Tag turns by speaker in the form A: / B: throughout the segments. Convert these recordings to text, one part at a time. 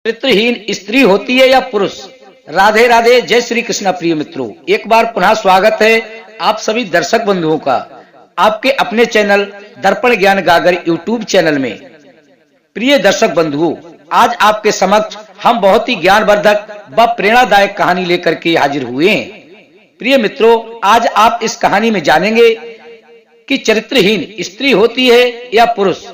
A: चरित्रहीन स्त्री होती है या पुरुष? राधे राधे, जय श्री कृष्णा। प्रिय मित्रों, एक बार पुनः स्वागत है आप सभी दर्शक बंधुओं का आपके अपने चैनल दर्पण ज्ञान गागर यूट्यूब चैनल में। प्रिय दर्शक बंधुओं, आज आपके समक्ष हम बहुत ही ज्ञानवर्धक व प्रेरणादायक कहानी लेकर के हाजिर हुए हैं। प्रिय मित्रों, आज आप इस कहानी में जानेंगे कि चरित्रहीन स्त्री होती है या पुरुष।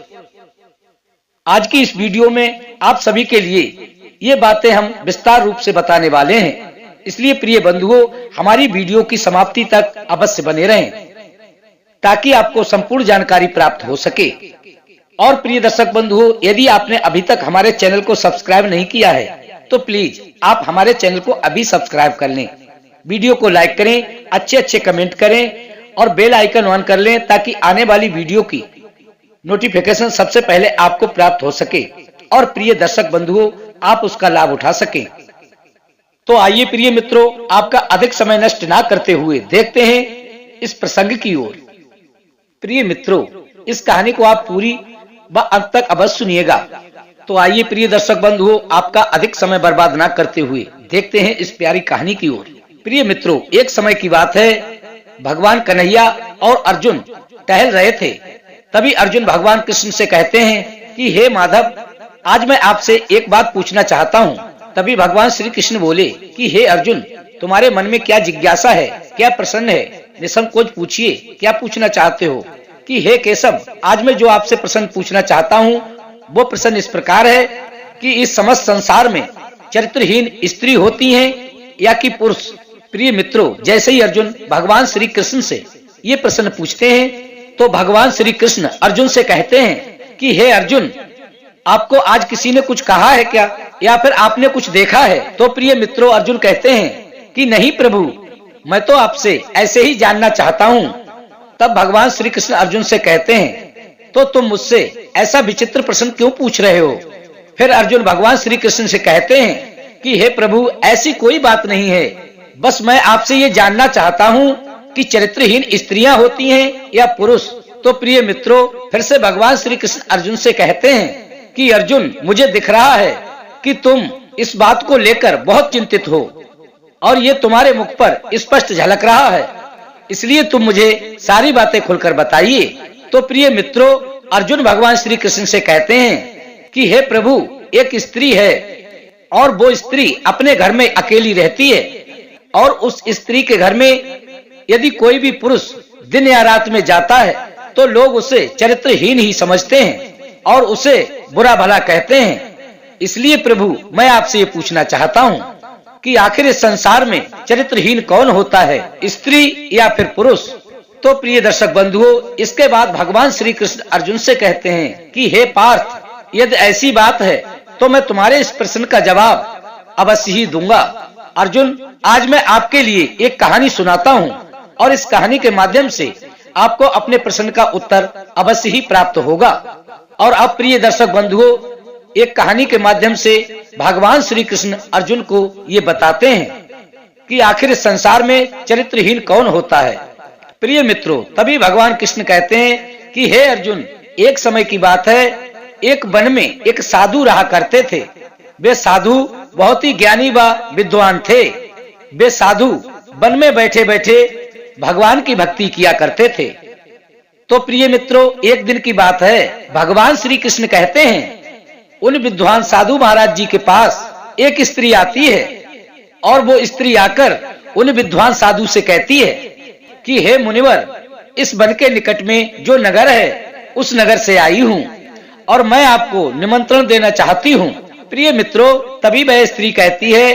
A: आज की इस वीडियो में आप सभी के लिए ये बातें हम विस्तार रूप से बताने वाले हैं, इसलिए प्रिय बंधुओं हमारी वीडियो की समाप्ति तक अवश्य बने रहें ताकि आपको संपूर्ण जानकारी प्राप्त हो सके। और प्रिय दर्शक बंधुओं, यदि आपने अभी तक हमारे चैनल को सब्सक्राइब नहीं किया है तो प्लीज आप हमारे चैनल को अभी सब्सक्राइब कर लें, वीडियो को लाइक करें, अच्छे कमेंट करें और बेल आइकन ऑन कर लें ताकि आने वाली वीडियो की नोटिफिकेशन सबसे पहले आपको प्राप्त हो सके और प्रिय दर्शक बंधुओं आप उसका लाभ उठा सकें। तो आइए प्रिय मित्रों, आपका अधिक समय नष्ट ना करते हुए देखते हैं इस प्रसंग की ओर। प्रिय मित्रों, इस कहानी को आप पूरी व अंत तक अवश्य सुनिएगा। तो आइए प्रिय दर्शक बंधुओं, आपका अधिक समय बर्बाद ना करते हुए देखते हैं इस प्यारी कहानी की ओर। प्रिय मित्रों, एक समय की बात है, भगवान कन्हैया और अर्जुन टहल रहे थे। तभी अर्जुन भगवान कृष्ण से कहते हैं कि हे माधव, आज मैं आपसे एक बात पूछना चाहता हूँ। तभी भगवान श्री कृष्ण बोले कि हे अर्जुन, तुम्हारे मन में क्या जिज्ञासा है, क्या प्रश्न है, निसंकोच पूछिए, क्या पूछना चाहते हो। कि हे केशव, आज मैं जो आपसे प्रश्न पूछना चाहता हूँ वो प्रश्न इस प्रकार है कि इस समस्त संसार में चरित्रहीन स्त्री होती है या कि पुरुष। प्रिय मित्रों, जैसे ही अर्जुन भगवान श्री कृष्ण से ये प्रश्न पूछते हैं तो भगवान श्री कृष्ण अर्जुन से कहते हैं कि हे अर्जुन, आपको आज किसी ने कुछ कहा है क्या, या फिर आपने कुछ देखा है? तो प्रिय मित्रों, अर्जुन कहते हैं कि नहीं प्रभु, मैं तो आपसे ऐसे ही जानना चाहता हूँ। तब भगवान श्री कृष्ण अर्जुन से कहते हैं तो तुम मुझसे ऐसा विचित्र प्रश्न क्यों पूछ रहे हो? फिर अर्जुन भगवान श्री कृष्ण से कहते हैं कि हे प्रभु, ऐसी कोई बात नहीं है, बस मैं आपसे ये जानना चाहता हूँ कि चरित्रहीन स्त्रियां होती हैं या पुरुष। तो प्रिय मित्रों, फिर से भगवान श्री कृष्ण अर्जुन से कहते हैं कि अर्जुन, मुझे दिख रहा है कि तुम इस बात को लेकर बहुत चिंतित हो और ये तुम्हारे मुख पर स्पष्ट झलक रहा है, इसलिए तुम मुझे सारी बातें खुलकर बताइए। तो प्रिय मित्रों, अर्जुन भगवान श्री कृष्ण से कहते हैं कि हे प्रभु, एक स्त्री है और वो स्त्री अपने घर में अकेली रहती है और उस स्त्री के घर में यदि कोई भी पुरुष दिन या रात में जाता है तो लोग उसे चरित्रहीन ही समझते हैं और उसे बुरा भला कहते हैं। इसलिए प्रभु, मैं आपसे ये पूछना चाहता हूँ कि आखिर इस संसार में चरित्रहीन कौन होता है, स्त्री या फिर पुरुष? तो प्रिय दर्शक बंधुओं, इसके बाद भगवान श्री कृष्ण अर्जुन से कहते हैं कि हे पार्थ, यदि ऐसी बात है तो मैं तुम्हारे इस प्रश्न का जवाब अवश्य ही दूंगा। अर्जुन, आज मैं आपके लिए एक कहानी सुनाता हूँ और इस कहानी के माध्यम से आपको अपने प्रश्न का उत्तर अवश्य ही प्राप्त होगा। और अब प्रिय दर्शक बंधुओं, एक कहानी के माध्यम से भगवान श्री कृष्ण अर्जुन को ये बताते हैं कि आखिर इस संसार में चरित्रहीन कौन होता है। प्रिय मित्रों, तभी भगवान कृष्ण कहते हैं कि हे अर्जुन, एक समय की बात है, एक वन में एक साधु रहा करते थे। वे साधु बहुत ही ज्ञानी व विद्वान थे। वे साधु वन में बैठे बैठे भगवान की भक्ति किया करते थे। तो प्रिय मित्रों, एक दिन की बात है, भगवान श्री कृष्ण कहते हैं उन विद्वान साधु महाराज जी के पास एक स्त्री आती है और वो स्त्री आकर उन विद्वान साधु से कहती है कि हे मुनिवर, इस वन के निकट में जो नगर है उस नगर से आई हूँ और मैं आपको निमंत्रण देना चाहती हूँ। प्रिय मित्रों, तभी वह स्त्री कहती है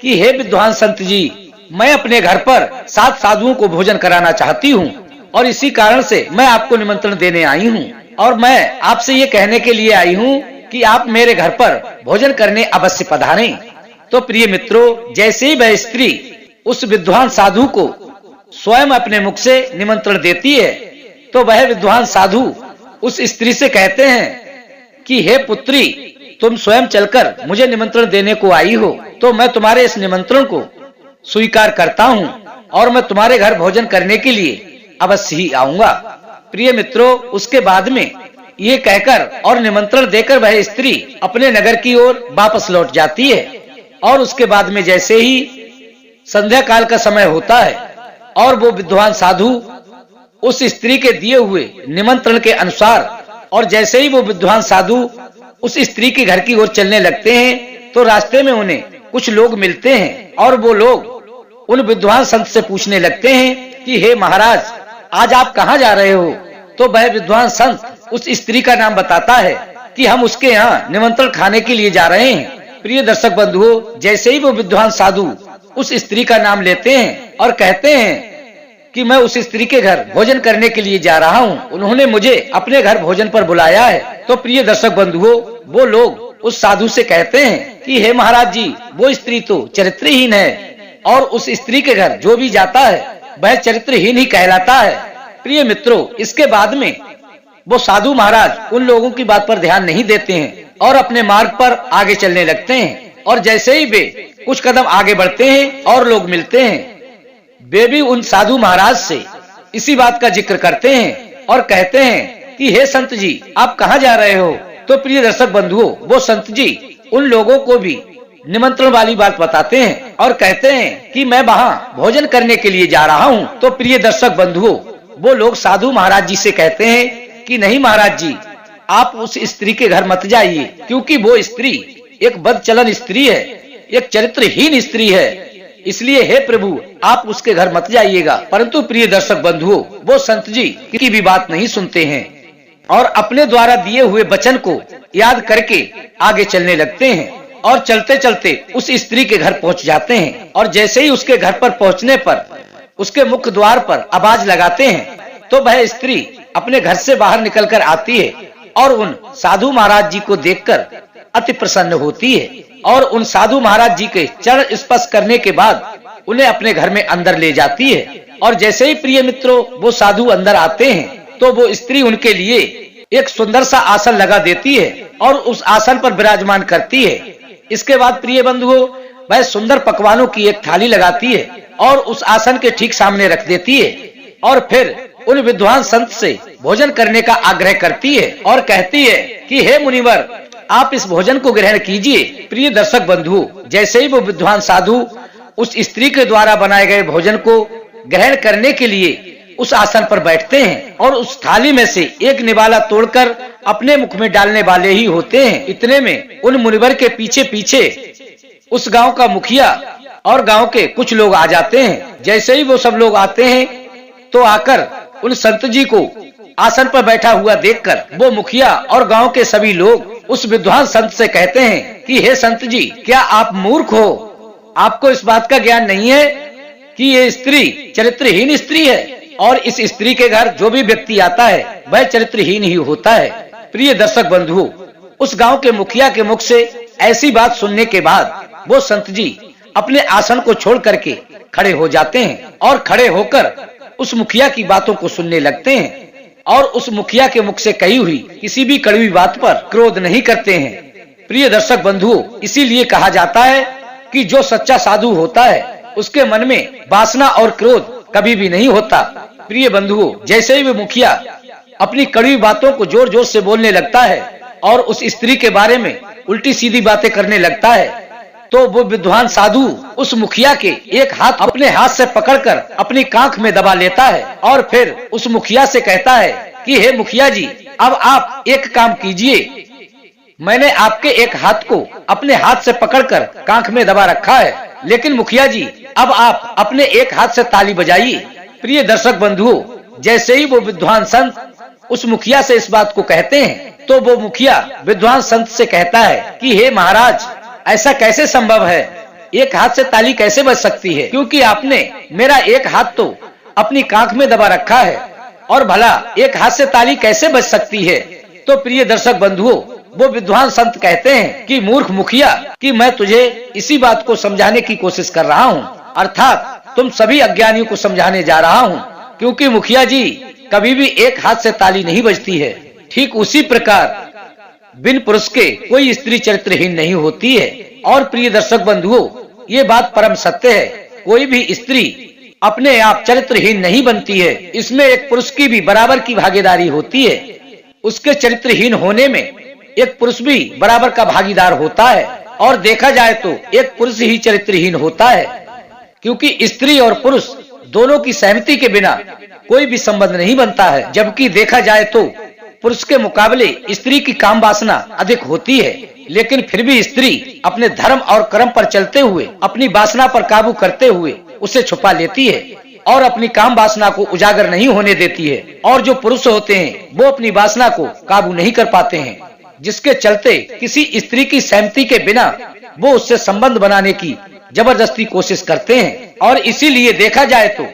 A: कि हे विद्वान संत जी, मैं अपने घर पर 7 साधुओं को भोजन कराना चाहती हूँ और इसी कारण से मैं आपको निमंत्रण देने आई हूँ और मैं आपसे ये कहने के लिए आई हूँ कि आप मेरे घर पर भोजन करने अवश्य पधारें। तो प्रिय मित्रों, जैसे ही वह स्त्री उस विद्वान साधु को स्वयं अपने मुख से निमंत्रण देती है तो वह विद्वान साधु उस स्त्री से कहते हैं कि हे पुत्री, तुम स्वयं चलकर मुझे निमंत्रण देने को आई हो तो मैं तुम्हारे इस निमंत्रण को स्वीकार करता हूँ और मैं तुम्हारे घर भोजन करने के लिए अवश्य ही आऊंगा। प्रिय मित्रों, उसके बाद में ये कहकर और निमंत्रण देकर वह स्त्री अपने नगर की ओर वापस लौट जाती है। और उसके बाद में जैसे ही संध्या काल का समय होता है और वो विद्वान साधु उस स्त्री के दिए हुए निमंत्रण के अनुसार, और जैसे ही वो विद्वान साधु उस स्त्री के घर की ओर चलने लगते हैं तो रास्ते में उन्हें कुछ लोग मिलते हैं और वो लोग उन विद्वान संत से पूछने लगते हैं कि हे महाराज, आज आप कहाँ जा रहे हो? तो वह विद्वान संत उस स्त्री का नाम बताता है कि हम उसके यहाँ निमंत्रण खाने के लिए जा रहे हैं। प्रिय दर्शक बंधुओं, जैसे ही वो विद्वान साधु उस स्त्री का नाम लेते हैं और कहते हैं कि मैं उस स्त्री के घर भोजन करने के लिए जा रहा हूँ, उन्होंने मुझे अपने घर भोजन पर बुलाया है, तो प्रिय दर्शक बंधुओं, वो लोग उस साधु से कहते हैं कि हे महाराज जी, वो स्त्री तो चरित्रहीन है और उस स्त्री के घर जो भी जाता है वह चरित्रहीन ही कहलाता है। प्रिय मित्रों, इसके बाद में वो साधु महाराज उन लोगों की बात पर ध्यान नहीं देते हैं और अपने मार्ग पर आगे चलने लगते हैं। और जैसे ही वे कुछ कदम आगे बढ़ते हैं और लोग मिलते हैं, वे भी उन साधु महाराज से इसी बात का जिक्र करते हैं और कहते हैं कि हे संत जी, आप कहाँ जा रहे हो? तो प्रिय दर्शक बंधुओं, वो संत जी उन लोगों को भी निमंत्रण वाली बात बताते हैं और कहते हैं कि मैं वहाँ भोजन करने के लिए जा रहा हूँ। तो प्रिय दर्शक बंधुओं, वो लोग साधु महाराज जी से कहते हैं कि नहीं महाराज जी, आप उस स्त्री के घर मत जाइए, क्योंकि वो स्त्री एक बदचलन स्त्री है, एक चरित्रहीन स्त्री है, इसलिए हे प्रभु आप उसके घर मत जाइएगा। परंतु प्रिय दर्शक बंधुओं, वो संत जी की भी बात नहीं सुनते हैं और अपने द्वारा दिए हुए वचन को याद करके आगे चलने लगते हैं और चलते चलते उस स्त्री के घर पहुंच जाते हैं। और जैसे ही उसके घर पर पहुंचने पर उसके मुख्य द्वार पर आवाज लगाते हैं तो वह स्त्री अपने घर से बाहर निकलकर आती है और उन साधु महाराज जी को देखकर अति प्रसन्न होती है और उन साधु महाराज जी के चरण स्पर्श करने के बाद उन्हें अपने घर में अंदर ले जाती है। और जैसे ही प्रिय मित्रों वो साधु अंदर आते हैं तो वो स्त्री उनके लिए एक सुंदर सा आसन लगा देती है और उस आसन पर विराजमान करती है। इसके बाद प्रिय बंधुओं, वह सुंदर पकवानों की एक थाली लगाती है और उस आसन के ठीक सामने रख देती है और फिर उन विद्वान संत से भोजन करने का आग्रह करती है और कहती है कि हे मुनिवर, आप इस भोजन को ग्रहण कीजिए। प्रिय दर्शक बंधु, जैसे ही वो विद्वान साधु उस स्त्री के द्वारा बनाए गए भोजन को ग्रहण करने के लिए उस आसन पर बैठते हैं और उस थाली में से एक निवाला तोड़कर अपने मुख में डालने वाले ही होते हैं। इतने में उन मुनिवर के पीछे पीछे उस गांव का मुखिया और गांव के कुछ लोग आ जाते हैं। जैसे ही वो सब लोग आते हैं तो आकर उन संत जी को आसन पर बैठा हुआ देखकर वो मुखिया और गांव के सभी लोग उस विद्वान संत से कहते हैं कि हे संत जी, क्या आप मूर्ख हो? आपको इस बात का ज्ञान नहीं है कि ये स्त्री चरित्रहीन स्त्री है और इस स्त्री के घर जो भी व्यक्ति आता है वह चरित्रहीन ही होता है। प्रिय दर्शक बंधुओं, उस गांव के मुखिया के मुख से ऐसी बात सुनने के बाद वो संत जी अपने आसन को छोड़ करके खड़े हो जाते हैं और खड़े होकर उस मुखिया की बातों को सुनने लगते हैं और उस मुखिया के मुख से कही हुई किसी भी कड़वी बात पर क्रोध नहीं करते हैं। प्रिय दर्शक बंधुओं, इसीलिए कहा जाता है कि जो सच्चा साधु होता है उसके मन में वासना और क्रोध कभी भी नहीं होता। प्रिय बंधुओं, जैसे ही वो मुखिया अपनी कड़वी बातों को जोर जोर से बोलने लगता है और उस स्त्री के बारे में उल्टी सीधी बातें करने लगता है तो वो विद्वान साधु उस मुखिया के एक हाथ अपने हाथ से पकड़कर अपनी कांख में दबा लेता है और फिर उस मुखिया से कहता है कि हे मुखिया जी, अब आप एक काम कीजिए, मैंने आपके एक हाथ को अपने हाथ से पकड़कर कांख में दबा रखा है, लेकिन मुखिया जी अब आप अपने एक हाथ से ताली बजाइए। प्रिय दर्शक बंधुओं, जैसे ही वो विद्वान संत उस मुखिया से इस बात को कहते हैं तो वो मुखिया विद्वान संत से कहता है कि हे महाराज, ऐसा कैसे संभव है? एक हाथ से ताली कैसे बज सकती है? क्योंकि आपने मेरा एक हाथ तो अपनी कांख में दबा रखा है और भला एक हाथ से ताली कैसे बज सकती है? तो प्रिय दर्शक बंधुओं, वो विद्वान संत कहते हैं कि मूर्ख मुखिया, कि मैं तुझे इसी बात को समझाने की कोशिश कर रहा हूँ, अर्थात तुम सभी अज्ञानियों को समझाने जा रहा हूँ, क्योंकि मुखिया जी कभी भी एक हाथ से ताली नहीं बजती है। ठीक उसी प्रकार बिन पुरुष के कोई स्त्री चरित्रहीन नहीं होती है। और प्रिय दर्शक बंधुओं, ये बात परम सत्य है, कोई भी स्त्री अपने आप चरित्रहीन नहीं बनती है, इसमें एक पुरुष की भी बराबर की भागीदारी होती है। उसके चरित्रहीन होने में एक पुरुष भी बराबर का भागीदार होता है। और देखा जाए तो एक पुरुष ही चरित्रहीन होता है, क्योंकि स्त्री और पुरुष दोनों की सहमति के बिना कोई भी संबंध नहीं बनता है। जबकि देखा जाए तो पुरुष के मुकाबले स्त्री की काम वासना अधिक होती है, लेकिन फिर भी स्त्री अपने धर्म और कर्म पर चलते हुए अपनी वासना पर काबू करते हुए उसे छुपा लेती है और अपनी काम वासना को उजागर नहीं होने देती है। और जो पुरुष होते हैं वो अपनी वासना को काबू नहीं कर पाते हैं, जिसके चलते किसी स्त्री की सहमति के बिना वो उससे संबंध बनाने की जबरदस्ती कोशिश करते हैं। और इसीलिए देखा जाए तो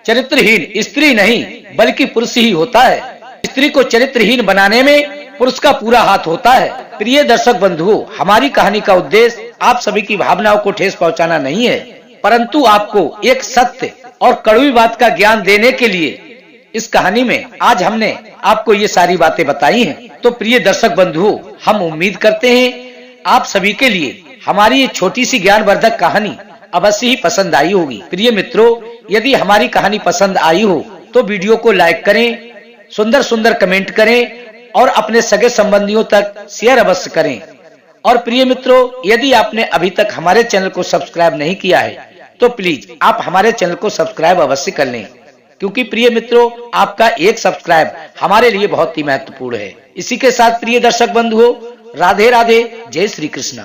A: चरित्रहीन स्त्री नहीं बल्कि पुरुष ही होता है। स्त्री को चरित्रहीन बनाने में पुरुष का पूरा हाथ होता है। प्रिय दर्शक बंधुओं, हमारी कहानी का उद्देश्य आप सभी की भावनाओं को ठेस पहुंचाना नहीं है, परंतु आपको एक सत्य और कड़वी बात का ज्ञान देने के लिए इस कहानी में आज हमने आपको ये सारी बातें बताई हैं। तो प्रिय दर्शक बंधुओं, हम उम्मीद करते हैं आप सभी के लिए हमारी ये छोटी सी ज्ञानवर्धक कहानी अवश्य ही पसंद आई होगी। प्रिय मित्रों, यदि हमारी कहानी पसंद आई हो तो वीडियो को लाइक करें, सुंदर सुंदर कमेंट करें और अपने सगे संबंधियों तक शेयर अवश्य करें। और प्रिय मित्रों, यदि आपने अभी तक हमारे चैनल को सब्सक्राइब नहीं किया है तो प्लीज आप हमारे चैनल को सब्सक्राइब अवश्य कर लें, क्योंकि प्रिय मित्रों, आपका एक सब्सक्राइब हमारे लिए बहुत ही महत्वपूर्ण है। इसी के साथ प्रिय दर्शक बंधुओं, राधे राधे, जय श्री कृष्ण।